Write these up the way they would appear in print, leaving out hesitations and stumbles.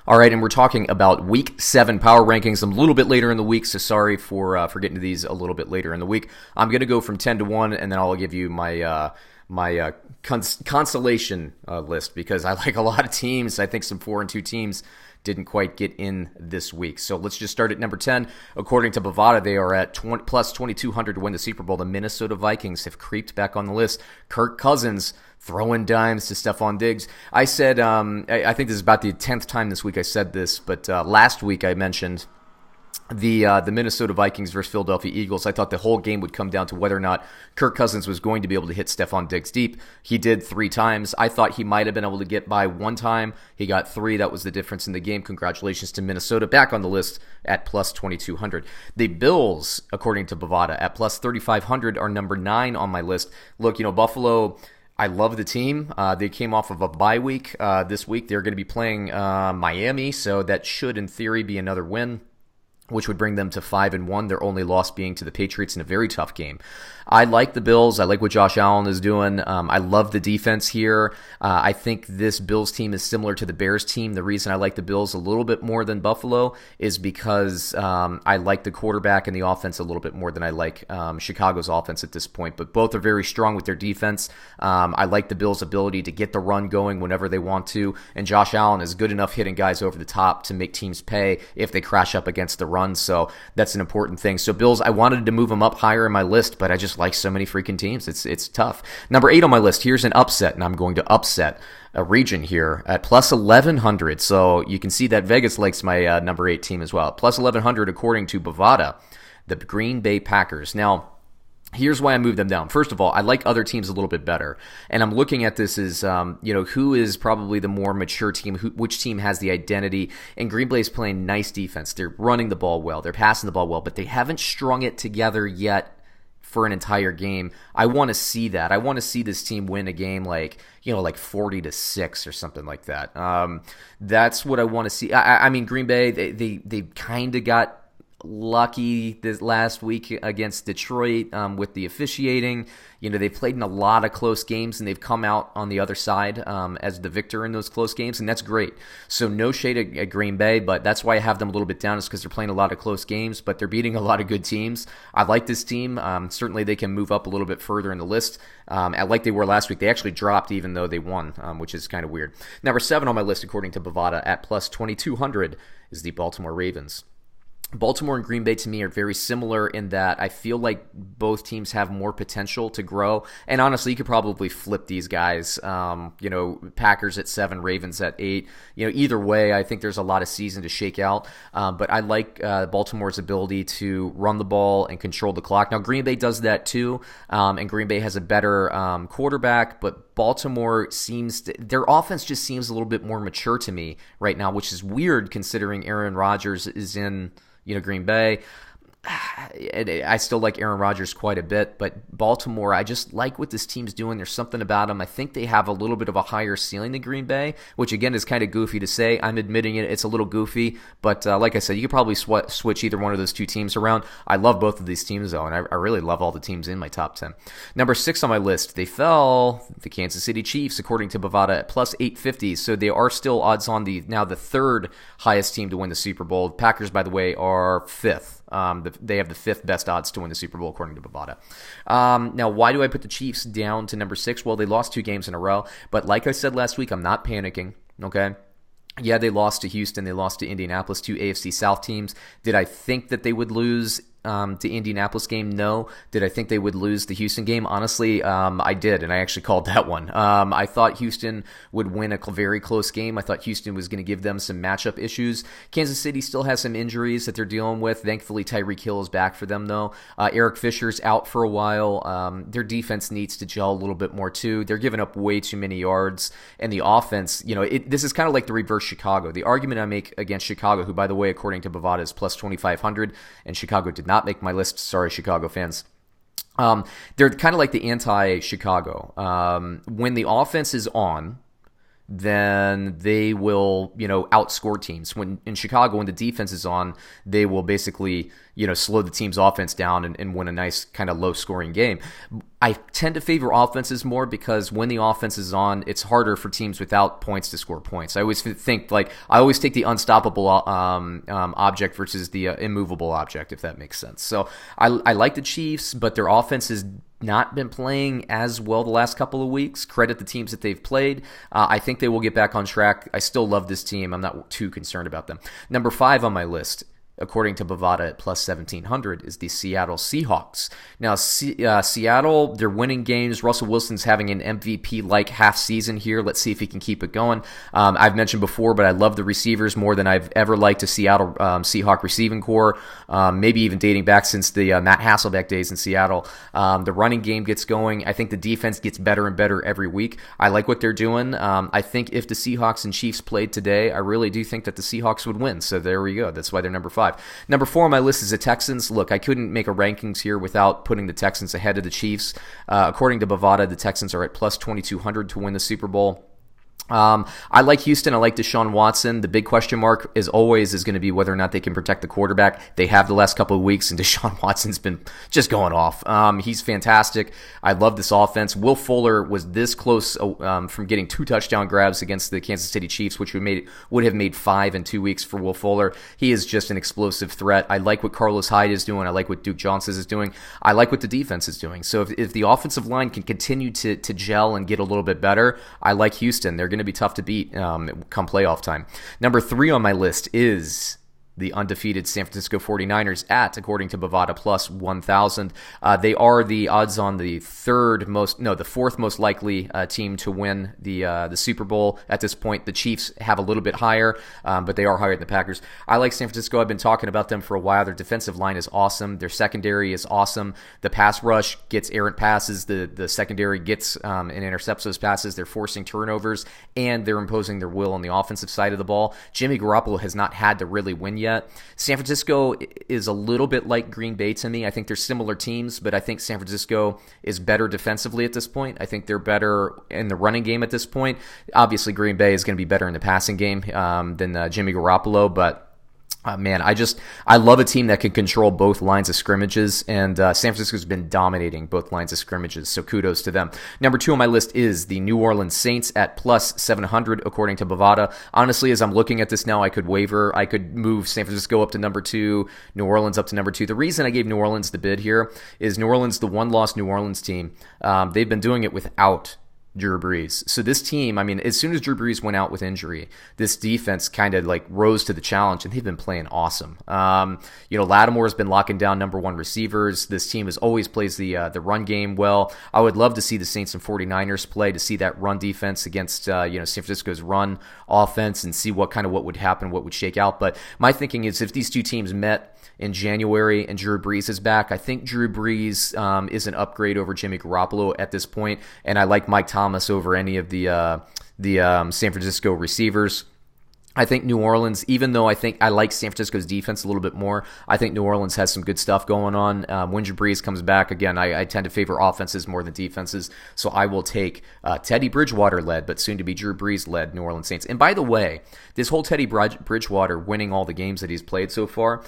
All right, and we're talking about Week 7 power rankings. I'm a little bit later in the week, so sorry for getting to these a little bit later in the week. I'm going to go from 10 to 1, and then I'll give you my consolation list because I like a lot of teams. I think some 4-2 teams didn't quite get in this week. So let's just start at number 10. According to Bovada, they are at plus 2,200 to win the Super Bowl. The Minnesota Vikings have creeped back on the list. Kirk Cousins throwing dimes to Stephon Diggs. I said, I think this is about the 10th time this week I said this, but last week I mentioned the Minnesota Vikings versus Philadelphia Eagles. I thought the whole game would come down to whether or not Kirk Cousins was going to be able to hit Stephon Diggs deep. He did 3 times. I thought he might have been able to get by 1 time. He got 3. That was the difference in the game. Congratulations to Minnesota, back on the list at plus 2,200. The Bills, according to Bovada, at plus 3,500 are number 9 on my list. Look, Buffalo, I love the team. They came off of a bye week this week. They're going to be playing Miami, so that should, in theory, be another win, which would bring them to 5-1, their only loss being to the Patriots in a very tough game. I like the Bills. I like what Josh Allen is doing. I love the defense here. I think this Bills team is similar to the Bears team. The reason I like the Bills a little bit more than Buffalo is because I like the quarterback and the offense a little bit more than I like Chicago's offense at this point. But both are very strong with their defense. I like the Bills' ability to get the run going whenever they want to. And Josh Allen is good enough hitting guys over the top to make teams pay if they crash up against the run. So that's an important thing. So Bills, I wanted to move them up higher in my list, but I just like so many freaking teams. It's tough. Number 8 on my list, here's an upset, and I'm going to upset a region here at plus 1,100. So you can see that Vegas likes my number 8 team as well. Plus 1,100 according to Bovada, the Green Bay Packers. Now, here's why I moved them down. First of all, I like other teams a little bit better. And I'm looking at this as, who is probably the more mature team, which team has the identity. And Green Bay's playing nice defense. They're running the ball well. They're passing the ball well, but they haven't strung it together yet for an entire game. I want to see that. I want to see this team win a game like 40-6 or something like that. That's what I want to see. I mean, Green Bay, they kind of got lucky this last week against Detroit with the officiating. They've played in a lot of close games, and they've come out on the other side as the victor in those close games, and that's great. So no shade at Green Bay, but that's why I have them a little bit down, is because they're playing a lot of close games, but they're beating a lot of good teams. I like this team. Certainly they can move up a little bit further in the list. Like they were last week. They actually dropped even though they won, which is kind of weird. Number 7 on my list, according to Bovada, at plus 2,200 is the Baltimore Ravens. Baltimore and Green Bay to me are very similar in that I feel like both teams have more potential to grow. And honestly, you could probably flip these guys. Packers at 7, Ravens at 8. Either way, I think there's a lot of season to shake out. But I like Baltimore's ability to run the ball and control the clock. Now, Green Bay does that too, and Green Bay has a better quarterback, but Baltimore their offense just seems a little bit more mature to me right now, which is weird considering Aaron Rodgers is in Green Bay. I still like Aaron Rodgers quite a bit, but Baltimore, I just like what this team's doing. There's something about them. I think they have a little bit of a higher ceiling than Green Bay, which again is kind of goofy to say. I'm admitting it. It's a little goofy, but like I said, you could probably switch either one of those two teams around. I love both of these teams, though, and I really love all the teams in my top 10. Number 6 on my list, they fell, the Kansas City Chiefs, according to Bovada, at plus 850, so they are still odds on the 3rd highest team to win the Super Bowl. Packers, by the way, are 5th. They have the 5th best odds to win the Super Bowl, according to Bovada. Now, why do I put the Chiefs down to number 6? Well, they lost 2 games in a row, but like I said last week, I'm not panicking, okay? Yeah, they lost to Houston. They lost to Indianapolis, 2 AFC South teams. Did I think that they would lose to Indianapolis game? No. Did I think they would lose the Houston game? Honestly, I did, and I actually called that one. I thought Houston would win a very close game. I thought Houston was going to give them some matchup issues. Kansas City still has some injuries that they're dealing with. Thankfully, Tyreek Hill is back for them, though. Eric Fisher's out for a while. Their defense needs to gel a little bit more, too. They're giving up way too many yards, and the offense, this is kind of like the reverse Chicago. The argument I make against Chicago, who, by the way, according to Bovada, is plus 2,500, and Chicago did not make my list. Sorry, Chicago fans. They're kind of like the anti-Chicago. When the offense is on, then they will, outscore teams. When in Chicago, when the defense is on, they will basically, slow the team's offense down and win a nice kind of low-scoring game. I tend to favor offenses more because when the offense is on, it's harder for teams without points to score points. I always think, I always take the unstoppable object versus the immovable object, if that makes sense. So I like the Chiefs, but their offense has not been playing as well the last couple of weeks. Credit the teams that they've played. I think they will get back on track. I still love this team. I'm not too concerned about them. Number 5 on my list, according to Bovada at plus 1,700, is the Seattle Seahawks. Now, Seattle, they're winning games. Russell Wilson's having an MVP-like half season here. Let's see if he can keep it going. I've mentioned before, but I love the receivers more than I've ever liked a Seattle Seahawk receiving core, maybe even dating back since the Matt Hasselbeck days in Seattle. The running game gets going. I think the defense gets better and better every week. I like what they're doing. I think if the Seahawks and Chiefs played today, I really do think that the Seahawks would win. So there we go. That's why they're number 5. Number 4 on my list is the Texans. Look, I couldn't make a rankings here without putting the Texans ahead of the Chiefs. According to Bovada, the Texans are at plus 2,200 to win the Super Bowl. I like Houston. I like Deshaun Watson. The big question mark, as always, is going to be whether or not they can protect the quarterback. They have the last couple of weeks, and Deshaun Watson's been just going off. He's fantastic. I love this offense. Will Fuller was this close from getting 2 touchdown grabs against the Kansas City Chiefs, which would have made 5 in 2 weeks for Will Fuller. He is just an explosive threat. I like what Carlos Hyde is doing. I like what Duke Johnson is doing. I like what the defense is doing. So if the offensive line can continue to gel and get a little bit better, I like Houston. They're going to be tough to beat come playoff time. Number 3 on my list is the undefeated San Francisco 49ers at, according to Bovada, plus 1,000. They are the odds on the fourth most likely team to win the Super Bowl at this point. The Chiefs have a little bit higher, but they are higher than the Packers. I like San Francisco. I've been talking about them for a while. Their defensive line is awesome. Their secondary is awesome. The pass rush gets errant passes. The secondary gets and intercepts those passes. They're forcing turnovers, and they're imposing their will on the offensive side of the ball. Jimmy Garoppolo has not had to really win yet. San Francisco is a little bit like Green Bay to me. I think they're similar teams, but I think San Francisco is better defensively at this point. I think they're better in the running game at this point. Obviously, Green Bay is going to be better in the passing game than Jimmy Garoppolo, but man, I love a team that can control both lines of scrimmages, and San Francisco's been dominating both lines of scrimmages, so kudos to them. Number 2 on my list is the New Orleans Saints at plus 700, according to Bovada. Honestly, as I'm looking at this now, I could waver. I could move San Francisco up to number 2, New Orleans up to number 2. The reason I gave New Orleans the bid here is New Orleans, the one-loss New Orleans team, they've been doing it without Drew Brees. So this team, as soon as Drew Brees went out with injury, this defense kind of rose to the challenge, and they've been playing awesome. Lattimore's been locking down number 1 receivers. This team always plays the run game well. I would love to see the Saints and 49ers play, to see that run defense against San Francisco's run offense, and see what would happen, what would shake out. But my thinking is, if these two teams met in January and Drew Brees is back, I think Drew Brees is an upgrade over Jimmy Garoppolo at this point, and I like Mike Thomas over any of the San Francisco receivers. I think New Orleans, even though I like San Francisco's defense a little bit more, I think New Orleans has some good stuff going on. When Drew Brees comes back, again, I tend to favor offenses more than defenses, so I will take Teddy Bridgewater-led, but soon to be Drew Brees-led New Orleans Saints. And by the way, this whole Teddy Bridgewater winning all the games that he's played so far,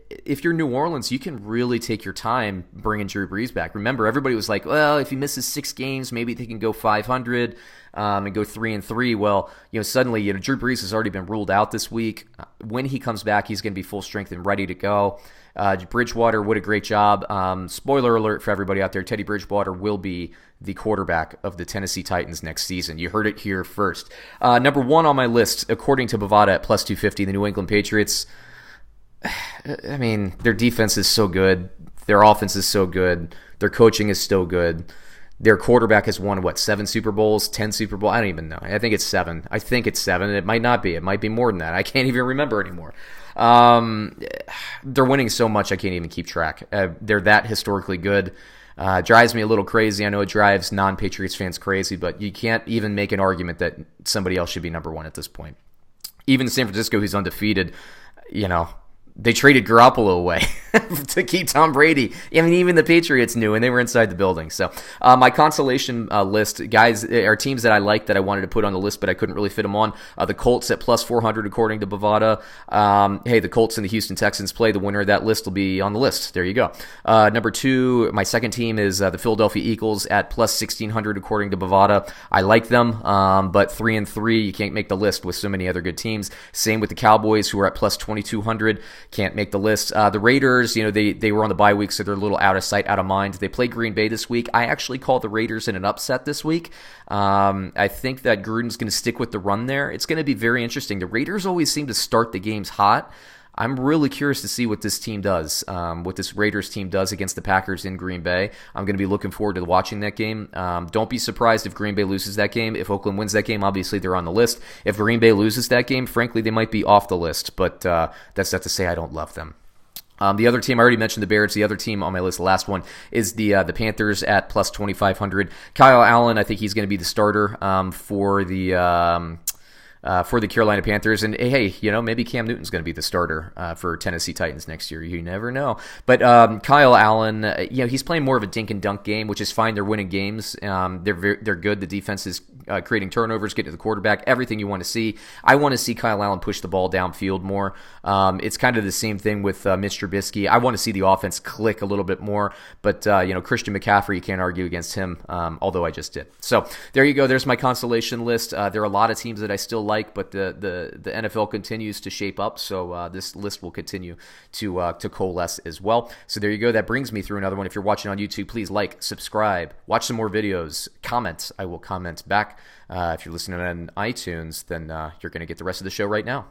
if you're New Orleans, you can really take your time bringing Drew Brees back. Remember, everybody was like, well, if he misses 6 games, maybe they can go 500 and go 3-3. Well, suddenly, Drew Brees has already been ruled out this week. When he comes back, he's going to be full strength and ready to go. Bridgewater, what a great job. Spoiler alert for everybody out there, Teddy Bridgewater will be the quarterback of the Tennessee Titans next season. You heard it here first. Number 1 on my list, according to Bovada at plus 250, the New England Patriots. Their defense is so good. Their offense is so good. Their coaching is still good. Their quarterback has won, 7 Super Bowls, 10 Super Bowls? I don't even know. I think it's 7. It might not be. It might be more than that. I can't even remember anymore. They're winning so much I can't even keep track. They're that historically good. Drives me a little crazy. I know it drives non-Patriots fans crazy, but you can't even make an argument that somebody else should be number 1 at this point. Even San Francisco, who's undefeated, They traded Garoppolo away to keep Tom Brady. I mean, even the Patriots knew, and they were inside the building. So my consolation list, guys, are teams that I like that I wanted to put on the list, but I couldn't really fit them on. The Colts at plus 400, according to Bovada. Hey, the Colts and the Houston Texans play. The winner of that list will be on the list. There you go. Number 2, my second team is the Philadelphia Eagles at plus 1,600, according to Bovada. I like them, but 3-3, you can't make the list with so many other good teams. Same with the Cowboys, who are at plus 2,200. Can't make the list. The Raiders, they were on the bye week, so they're a little out of sight, out of mind. They play Green Bay this week. I actually call the Raiders in an upset this week. I think that Gruden's going to stick with the run there. It's going to be very interesting. The Raiders always seem to start the games hot. I'm really curious to see what this team does, what this Raiders team does against the Packers in Green Bay. I'm going to be looking forward to watching that game. Don't be surprised if Green Bay loses that game. If Oakland wins that game, obviously they're on the list. If Green Bay loses that game, frankly, they might be off the list, but that's not to say I don't love them. The other team, I already mentioned the Bears. The other team on my list, the last one, is the Panthers at plus 2,500. Kyle Allen, I think he's going to be the starter for the Carolina Panthers. And hey, maybe Cam Newton's going to be the starter for Tennessee Titans next year. You never know. But Kyle Allen, he's playing more of a dink and dunk game, which is fine. They're winning games. They're good. The defense is creating turnovers, getting to the quarterback, everything you want to see. I want to see Kyle Allen push the ball downfield more. It's kind of the same thing with Mitch Trubisky. I want to see the offense click a little bit more. But, Christian McCaffrey, you can't argue against him, although I just did. So there you go. There's my consolation list. There are a lot of teams that I still like, but the NFL continues to shape up, so this list will continue to coalesce as well. So there you go. That brings me through another one. If you're watching on YouTube, please like, subscribe, watch some more videos, comment. I will comment back. If you're listening on iTunes, then you're going to get the rest of the show right now.